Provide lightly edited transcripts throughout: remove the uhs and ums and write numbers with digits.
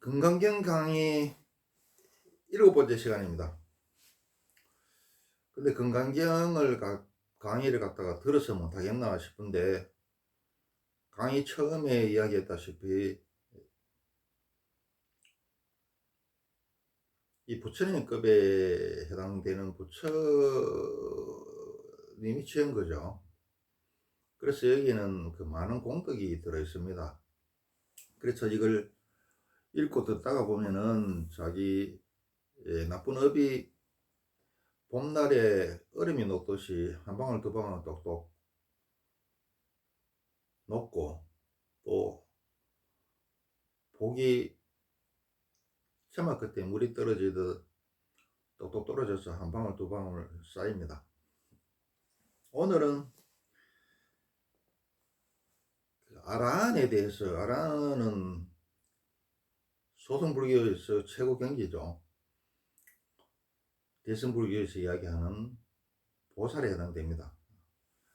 건강경 강의 7번째 시간입니다. 근데 건강경을 강의를 갖다가 들어서 못하겠나 싶은데, 강의 처음에 이야기했다시피 이 부처님급에 해당되는 부처님이 지은 거죠. 그래서 여기는 그 많은 공덕이 들어 있습니다. 그래서 이걸 읽고 듣다가 보면은 자기 나쁜 업이 봄날에 얼음이 녹듯이 한 방울 두 방울 똑똑 녹고, 또 복이 처마 끝에 물이 떨어지듯 똑똑 떨어져서 한 방울 두 방울 쌓입니다. 오늘은 아라한에 대해서, 아라한은 소승불교에서 최고 경지죠. 대승불교에서 이야기하는 보살에 해당됩니다.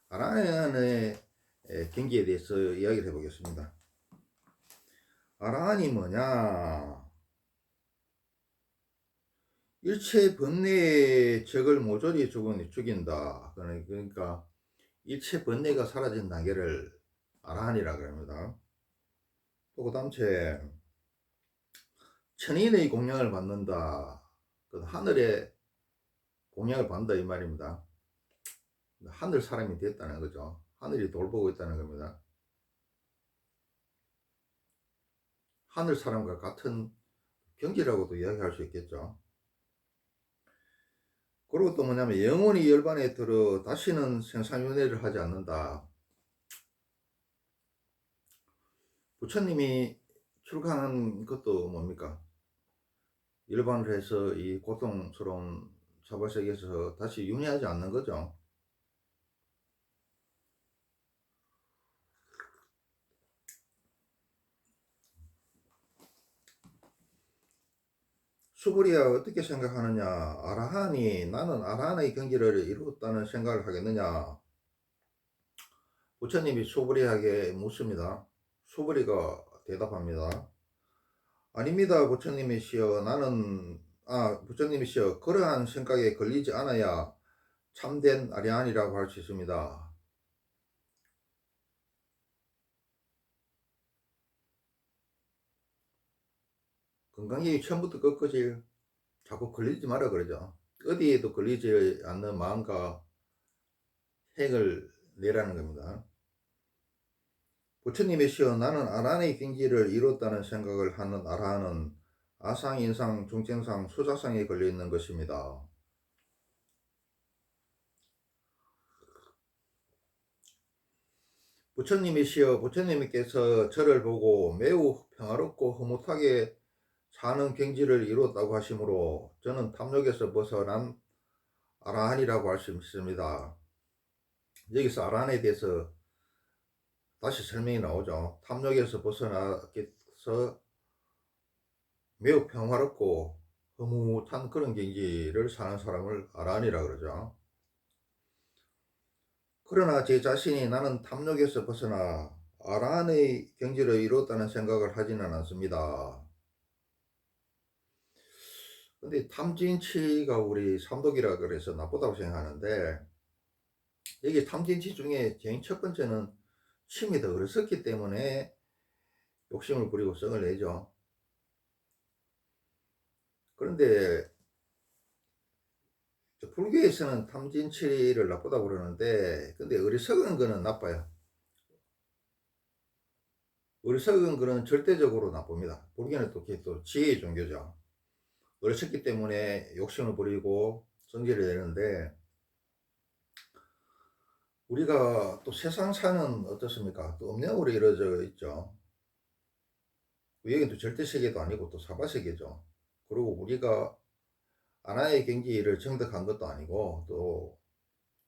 아라한의 경지에 대해서 이야기를 해보겠습니다. 아라한이 뭐냐? 일체 번뇌의 적을 모조리 죽인다. 그러니까 일체 번뇌가 사라진 단계를 아라한이라 그럽니다. 또 그 다음째 천인의 공양을 받는다. 그 하늘의 공양을 받는다 이 말입니다. 하늘 사람이 됐다는 거죠. 하늘이 돌보고 있다는 겁니다. 하늘 사람과 같은 경지라고도 이야기할 수 있겠죠. 그리고 또 뭐냐면 영원히 열반에 들어 다시는 생사윤회를 하지 않는다. 부처님이 출가한 것도 뭡니까? 열반을 해서 이 고통스러운 사바세계에서 다시 윤회하지 않는 거죠. 수부리가 어떻게 생각하느냐? 아라한이 나는 아라한의 경지를 이루었다는 생각을 하겠느냐? 부처님이 수부리에게 묻습니다. 수부리가 대답합니다. 아닙니다, 부처님이시여. 부처님이시여, 그러한 생각에 걸리지 않아야 참된 아리안이라고 할 수 있습니다. 건강이 처음부터 끝까지 자꾸 걸리지 마라 그러죠. 어디에도 걸리지 않는 마음과 핵을 내라는 겁니다. 부처님이시여, 나는 아라한의 경지를 이뤘다는 생각을 하는 아라한은 아상, 인상, 중생상, 수자상에 걸려 있는 것입니다. 부처님이시여, 부처님께서 저를 보고 매우 평화롭고 흐뭇하게 사는 경지를 이뤘다고 하시므로 저는 탐욕에서 벗어난 아라한이라고 할 수 있습니다. 여기서 아라한에 대해서 다시 설명이 나오죠. 탐욕에서 벗어나서 매우 평화롭고 흐뭇한 그런 경지를 사는 사람을 아라한이라 그러죠. 그러나 제 자신이 나는 탐욕에서 벗어나 아라한의 경지를 이뤘다는 생각을 하지는 않습니다. 근데 탐진치가 우리 삼독이라 그래서 나쁘다고 생각하는데, 여기 탐진치 중에 제일 첫 번째는 침이 더 어렸었기 때문에 욕심을 부리고 성을 내죠. 그런데 불교에서는 탐진치를 나쁘다고 그러는데, 근데 어리석은 거는 나빠요. 어리석은 거는 절대적으로 나쁩니다. 불교는 또 지혜의 종교죠. 어렸었기 때문에 욕심을 부리고 성질을 내는데, 우리가 또 세상 사는 어떻습니까? 또 음력으로 이루어져 있죠. 여기는 또 절대세계도 아니고 또 사바세계죠. 그리고 우리가 아나의 경지를 정득한 것도 아니고 또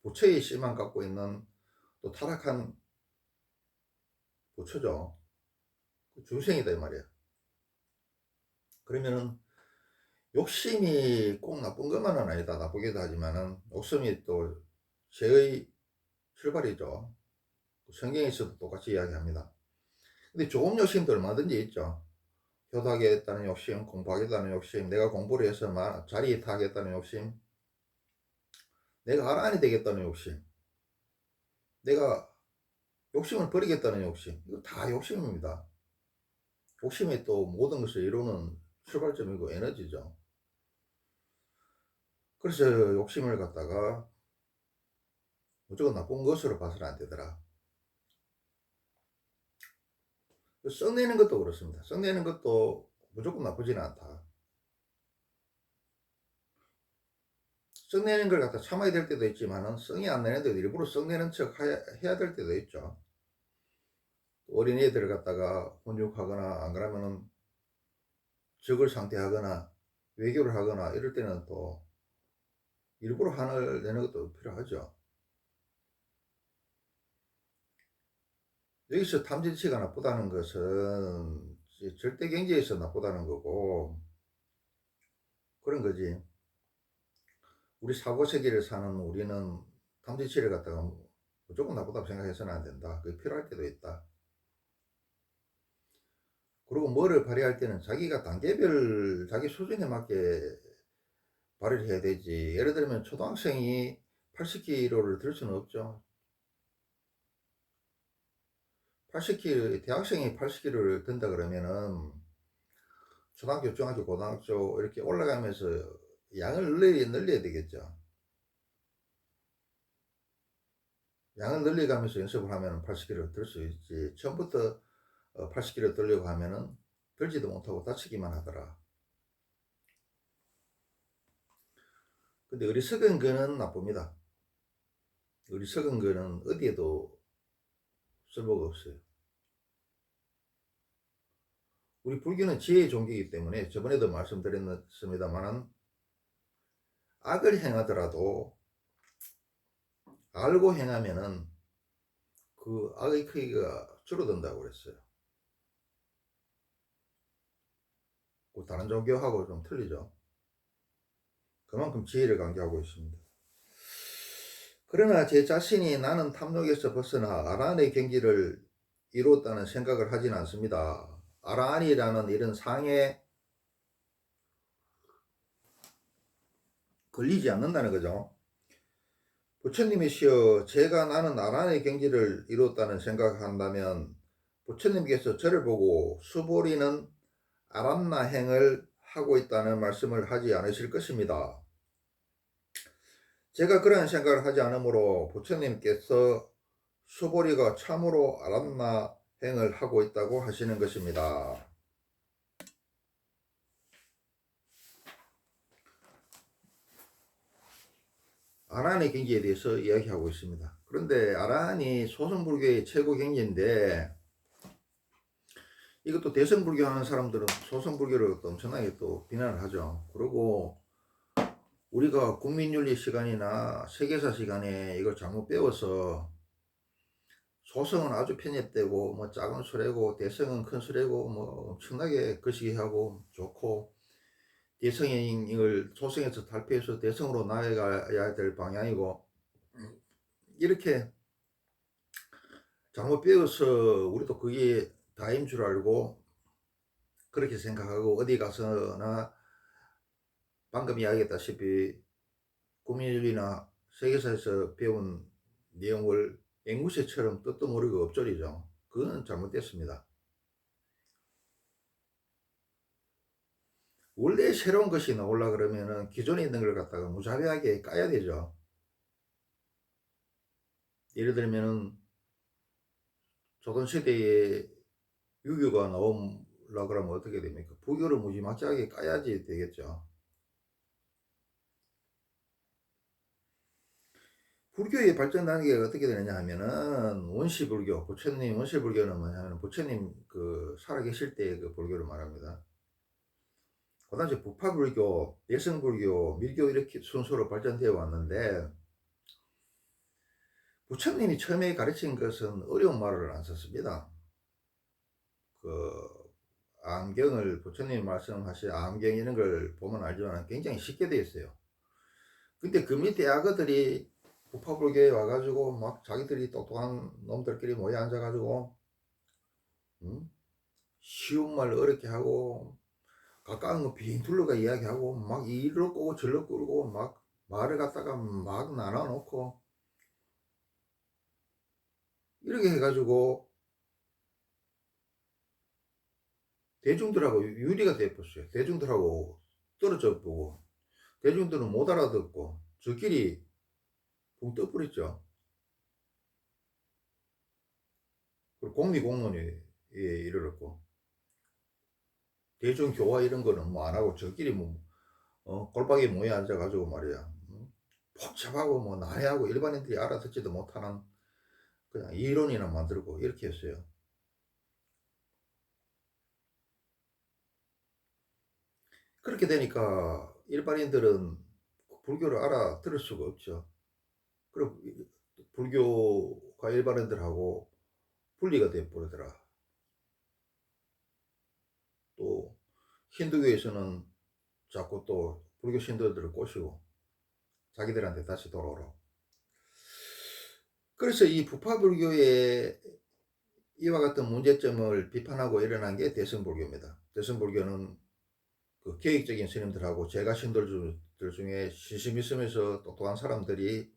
부처의 씨만 갖고 있는 또 타락한 부처죠. 중생이다 이 말이에요. 그러면은 욕심이 꼭 나쁜 것만은 아니다. 나쁘기도 하지만은 욕심이 또 죄의 출발이죠. 성경에서도 똑같이 이야기합니다. 근데 좋은 욕심도 얼마든지 있죠. 효도하겠다는 욕심, 공부하겠다는 욕심, 내가 공부를 해서 자리에 타겠다는 욕심, 내가 아란이 되겠다는 욕심, 내가 욕심을 버리겠다는 욕심, 이거 다 욕심입니다. 욕심이 또 모든 것을 이루는 출발점이고 에너지죠. 그래서 욕심을 갖다가 무조건 나쁜 것으로 봐서는 안 되더라. 썩내는 것도 그렇습니다. 썩내는 것도 무조건 나쁘지는 않다. 썩내는 걸 갖다 참아야 될 때도 있지만은 성이 안 내는데도 일부러 썩내는 척 해야 될 때도 있죠. 어린애들을 갖다가 훈육하거나 안 그러면은 적을 상대하거나 외교를 하거나 이럴 때는 또 일부러 화를 내는 것도 필요하죠. 여기서 탐진치가 나쁘다는 것은 절대 경제에서 나쁘다는 거고 그런 거지. 우리 사고세계를 사는 우리는 탐진치를 갖다가 무조건 나쁘다고 생각해서는 안 된다. 그게 필요할 때도 있다. 그리고 뭐를 발휘할 때는 자기가 단계별 자기 수준에 맞게 발휘를 해야 되지. 예를 들면 초등학생이 80kg를 들 수는 없죠. 80kg, 대학생이 80kg를 든다 그러면은 초등학교, 중학교, 고등학교 이렇게 올라가면서 양을 늘려야 되겠죠. 양을 늘려가면서 연습을 하면 80kg 들 수 있지. 처음부터 80kg 들려고 하면은 들지도 못하고 다치기만 하더라. 근데 어리석은 거는 나쁩니다. 어리석은 거는 어디에도 쓸모가 없어요. 우리 불교는 지혜의 종교이기 때문에 저번에도 말씀드렸습니다만은 악을 행하더라도 알고 행하면은 그 악의 크기가 줄어든다고 그랬어요. 그 다른 종교하고 좀 틀리죠. 그만큼 지혜를 강조하고 있습니다. 그러나 제 자신이 나는 탐욕에서 벗어나 아란의 경지를 이루었다는 생각을 하진 않습니다. 아란이라는 이런 상에 걸리지 않는다는 거죠. 부처님이시여 제가 나는 아란의 경지를 이루었다는 생각한다면 부처님께서 저를 보고 수보리는 아란나 행을 하고 있다는 말씀을 하지 않으실 것입니다. 제가 그런 생각을 하지 않으므로 부처님께서 수보리가 참으로 아란나 행을 하고 있다고 하시는 것입니다. 아란의 경지에 대해서 이야기하고 있습니다. 그런데 아란이 소승불교의 최고 경지인데 이것도 대승불교 하는 사람들은 소승불교를 엄청나게 또 비난을 하죠. 그리고 우리가 국민윤리 시간이나 세계사 시간에 이걸 잘못 배워서 소승은 아주 편협되고 뭐 작은 수레고 대승은 큰 수레고 뭐 엄청나게 거시기하고 좋고 대승이 이걸 소승에서 탈피해서 대승으로 나아가야 될 방향이고 이렇게 잘못 배워서 우리도 그게 다인 줄 알고 그렇게 생각하고 어디 가서나 방금 이야기했다시피 국민윤리나 세계사에서 배운 내용을 앵무새처럼 뜻도 모르고 엎조리죠. 그건 잘못됐습니다. 원래 새로운 것이 나오려 그러면은 기존에 있는 걸 갖다가 무자비하게 까야 되죠. 예를 들면은 조선시대에 유교가 나오려 그러면 어떻게 됩니까? 부교를 무지막지하게 까야지 되겠죠. 불교의 발전 단계가 어떻게 되느냐 하면은 원시불교, 부처님 원시불교는 뭐냐면 부처님 그 살아계실 때의 그 불교를 말합니다. 그 당시 부파불교, 대승불교, 밀교 이렇게 순서로 발전되어 왔는데 부처님이 처음에 가르친 것은 어려운 말을 안 썼습니다. 그 암경을 부처님이 말씀하신 암경 이런 걸 보면 알지만 굉장히 쉽게 되어 있어요. 근데 그 밑에 악어들이 부파불교에 와가지고 막 자기들이 똑똑한 놈들끼리 모여 앉아가지고 쉬운 말 어렵게 하고 가까운 거 빙 둘러가 이야기하고 막 이리로 꼬고 저리로 끌고 막 말을 갖다가 막 나눠 놓고 이렇게 해 가지고 대중들하고 유리가 돼 버렸어요. 대중들하고 떨어져 보고 대중들은 못 알아듣고 저끼리 붕 떠 버렸죠. 그리고 공리공론이 이르렀고 대중교화 이런 거는 뭐 안 하고 저끼리 뭐 골방에 모여 앉아 가지고 말이야 복잡하고 뭐 난해하고 일반인들이 알아듣지도 못하는 그냥 이론이나 만들고 이렇게 했어요. 그렇게 되니까 일반인들은 불교를 알아들을 수가 없죠. 그럼 불교가 일반인들하고 분리가 돼 버리더라. 또 힌두교에서는 자꾸 또 불교 신도들을 꼬시고 자기들한테 다시 돌아오라고. 그래서 이 부파불교의 이와 같은 문제점을 비판하고 일어난 게 대승불교입니다. 대승불교는 그 계획적인 스님들하고 제가 신도들 중에 신심 있으면서 똑똑한 사람들이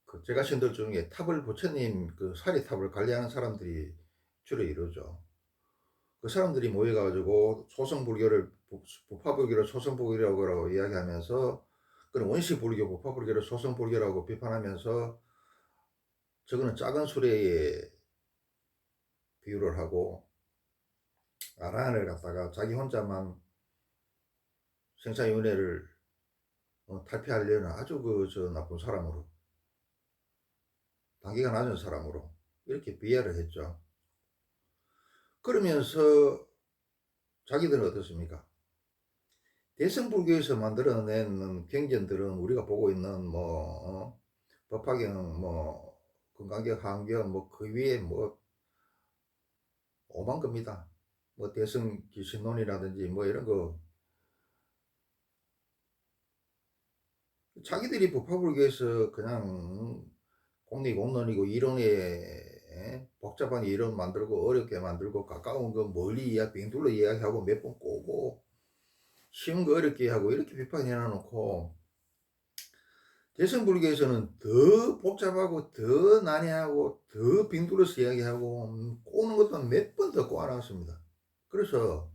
그 제가 신도 중에 탑을 부처님 그 사리탑을 관리하는 사람들이 주로 이루죠. 그 사람들이 모여가지고 소승불교를 부파불교를 소승불교라고 이야기하면서 그런 원시불교 부파불교를 소승불교라고 비판하면서 저거는 작은 수레에 비유를 하고 아라한을 갖다가 자기 혼자만 생사윤회를 탈피하려는 아주 그 저 나쁜 사람으로 단기가 낮은 사람으로 이렇게 비하를 했죠. 그러면서 자기들은 어떻습니까? 대승불교에서 만들어낸 경전들은 우리가 보고 있는 법화경 뭐 금강경 한경 뭐 그 위에 뭐 오만 겁니다. 뭐 대승기신론이라든지 뭐 이런 거 자기들이 법화불교에서 그냥 공리공론이고 이론에 복잡한 이론 만들고 어렵게 만들고 가까운 거 멀리 이야기 빙둘러 이야기하고 몇 번 꼬고 쉬운 거 어렵게 하고 이렇게 비판해 놔놓고 대승불교에서는 더 복잡하고 더 난해하고 더 빙둘러서 이야기하고 꼬는 것도 몇 번 더 꼬아놨습니다. 그래서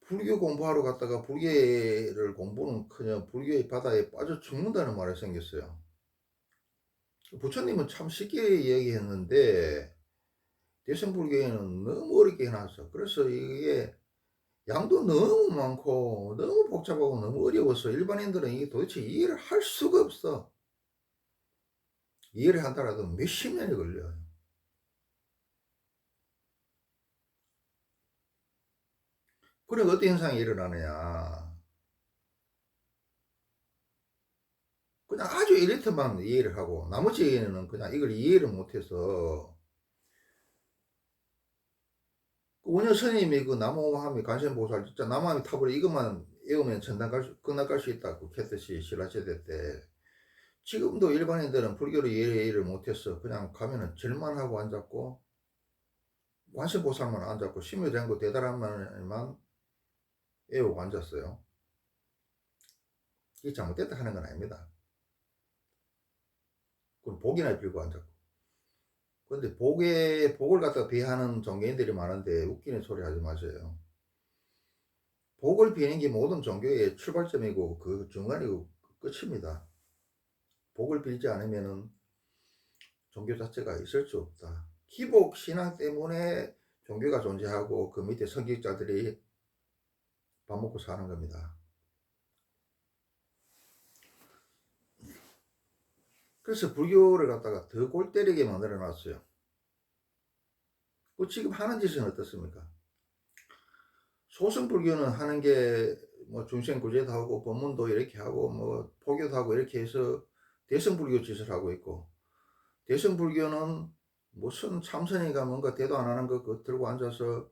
불교 공부하러 갔다가 불교를 공부는커녕 불교의 바다에 빠져 죽는다는 말이 생겼어요. 부처님은 참 쉽게 이야기했는데 대승불교에는 너무 어렵게 해놨어. 그래서 이게 양도 너무 많고 너무 복잡하고 너무 어려워서 일반인들은 이게 도대체 이해를 할 수가 없어. 이해를 한다라도 몇십 년이 걸려요. 그래 어떤 현상이 일어나느냐. 그냥 아주 일리트만 이해를 하고 나머지는 그냥 이걸 이해를 못해서 그 원효 스님이 그 나무함이 관세음보살 진짜 나무함이 탑을 이것만 외우면 천당 끝나갈 수 있다고 했듯이 신라시대 때 지금도 일반인들은 불교를 이해를 못해서 그냥 가면은 절만 하고 앉았고 관세음보살만 앉았고 심유정도 대단한 말만 외우고 앉았어요. 이게 잘못됐다 하는 건 아닙니다. 그건 복이나 빌고 앉았고. 근데 복을 갖다가 비하하는 종교인들이 많은데 웃기는 소리 하지 마세요. 복을 비는 게 모든 종교의 출발점이고 그 중간이고 끝입니다. 복을 빌지 않으면은 종교 자체가 있을 수 없다. 기복 신앙 때문에 종교가 존재하고 그 밑에 성직자들이 밥 먹고 사는 겁니다. 그래서 불교를 갖다가 더 골 때리게 만들어 놨어요. 그 지금 하는 짓은 어떻습니까? 소승불교는 하는 게 뭐 중생구제도 하고 법문도 이렇게 하고 뭐 포교도 하고 이렇게 해서 대승불교 짓을 하고 있고 대승불교는 무슨 참선인가 뭔가 대도 안 하는 거 들고 앉아서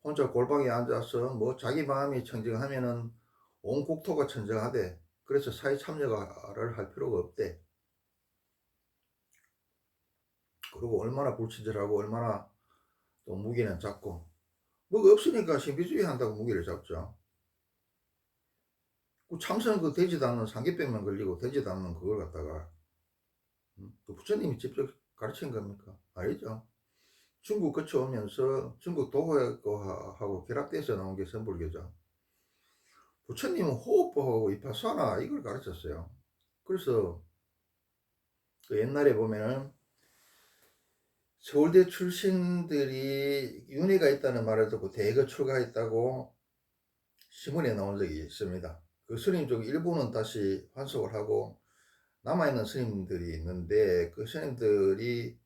혼자 골방에 앉아서 뭐 자기 마음이 청정하면은 온 국토가 청정하대. 그래서 사회 참여를 할 필요가 없대. 그리고 얼마나 불친절하고 얼마나 또 무기는 작고, 뭐가 없으니까 신비주의 한다고 무기를 잡죠. 그 참선 그 되지도 않는 상기병만 걸리고 되지도 않는 그걸 갖다가 그 부처님이 직접 가르친 겁니까? 아니죠. 중국 거쳐오면서 중국 도하고 결합돼서 나온 게 선불교죠. 부처님은 호흡법하고 이파사나 이걸 가르쳤어요. 그래서 그 옛날에 보면은 서울대 출신들이 윤회가 있다는 말을 듣고 대거 출가했다고 신문에 나온 적이 있습니다. 그 스님 중 일부는 다시 환속을 하고 남아있는 스님들이 있는데, 그 스님들이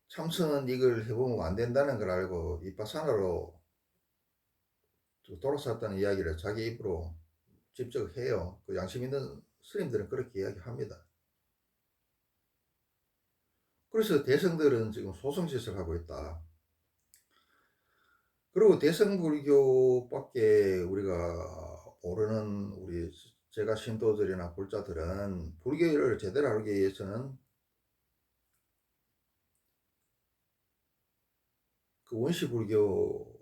참선 이걸 해보면 안 된다는 걸 알고 이파사나로 돌아섰다는 이야기를 자기 입으로 직접 해요. 그 양심 있는 스님들은 그렇게 이야기합니다. 그래서 대성들은 지금 소성짓을 하고 있다. 그리고 대성불교밖에 우리가 모르는 우리 제가 신도들이나 불자들은 불교를 제대로 알기 위해서는 그 원시불교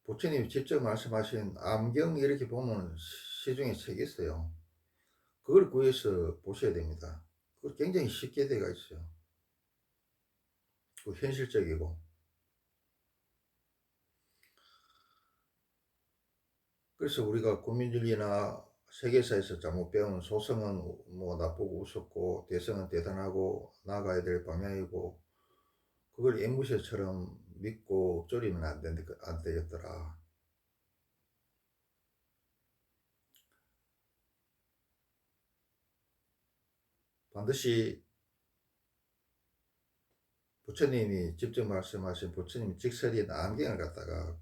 부처님이 직접 말씀하신 암경 이렇게 보면 시중에 책이 있어요. 그걸 구해서 보셔야 됩니다. 그걸 굉장히 쉽게 되어 있어요. 그 현실적이고. 그래서 우리가 국민윤리나 세계사에서 잘못 배운 소성은 뭐 나쁘고 우습고 대성은 대단하고 나아가야 될 방향이고, 그걸 앵무새처럼 믿고 졸이면 안 되겠더라. 반드시 부처님이 직접 말씀하신 부처님 직설인 안경을 갖다가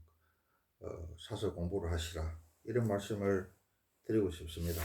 사서 공부를 하시라, 이런 말씀을 드리고 싶습니다.